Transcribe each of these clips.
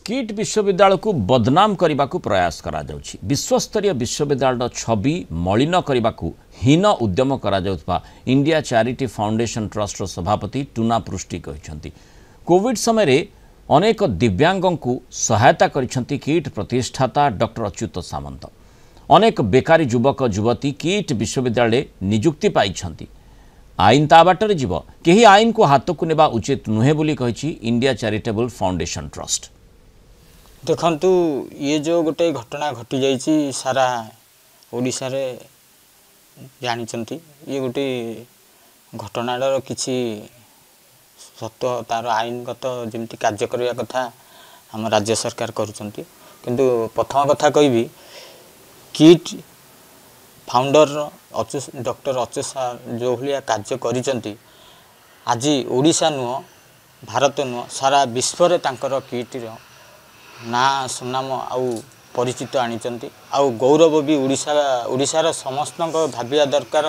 Kit विश्वविद्यालय को बदनाम करने को प्रयास करा जाउछि। विश्वस्तरीय विश्वविद्यालय छवि मलिन करने को हीन उद्यम करा जाउथबा इंडिया चैरिटी फाउंडेशन ट्रस्ट सभापति टूना पृष्टि कहिसंती। कोविड समय रे अनेक दिव्यांगों को सहायता करिसंती किट प्रतिष्ठाता डॉक्टर अच्युत सामंत। अनेक बेकारी युवक युवती किट विश्वविद्यालय नियुक्ति पाइछंती। आईन ता बाटर जीव केही आईन को हाथ को नेबा उचित नुहे बोली कहिछि इंडिया चैरिटेबल फाउंडेशन ट्रस्ट। देखंतु ये जो गोटे घटना घटी जाइछि सारा ओडिसा रे जानिचंती ये गोटे घटनार किछि सत्य तार आईनगत जेमती कार्य करिया कथा हम राज्य सरकार करूचंती। किंतु प्रथम कथा कहबी किट फाउंडर डॉक्टर अच्युत सार जो भलिया कार्य करिचंती आज ओडिसा नुह भारत नुह सारा विश्व रे तांकर किट रो ना सुनाम आउ परिचित आनिचंती आउ गौरव भी ओडिशार समस्त भाविया दरकार।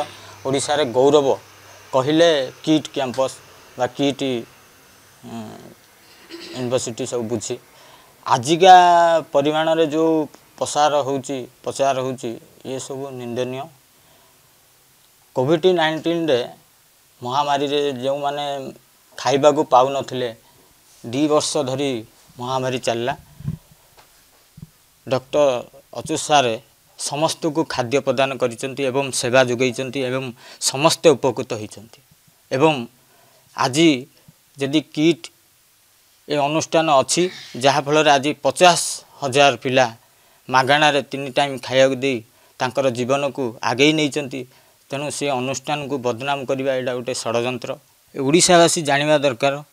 ओडिशा रे गौरव कहिले किट कैंपस बा किट यूनिवर्सिटी सब बुझी आजिका परिमाण रे जो प्रचार होची ये सब निंदनीय। कोविड-19 रे महामारी रे जो माने खाइबा को पाउ नथिले 2 वर्ष धरी महामारी चलला। डॉक्टर अच्युत सार समस्त को खाद्य प्रदान करिसंती एवं सेवा जोगैसंती एवं समस्त उपकृत होइसंती एवं आज यदि किट ए अनुष्ठान अच्छी जहाँ फल आज 50,000 पिला मागणा रे 3 टाइम खाया दे तांकर जीवन को आगे नहीं चंती। तेणु से अनुष्ठान को बदनाम करवा एटा गोटे षड्यंत्र ओडिशावासी जानिबा दरकार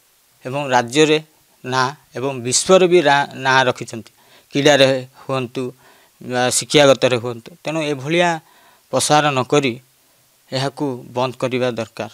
एवं राज्य रे ना एवं विश्व रे भी ना रखिसंती क्रीड़ा रे हुंतु शिक्षागत रे हुंतु। तेणु ए भलिया प्रसार न करी एहाकू बंद करवा दरकार।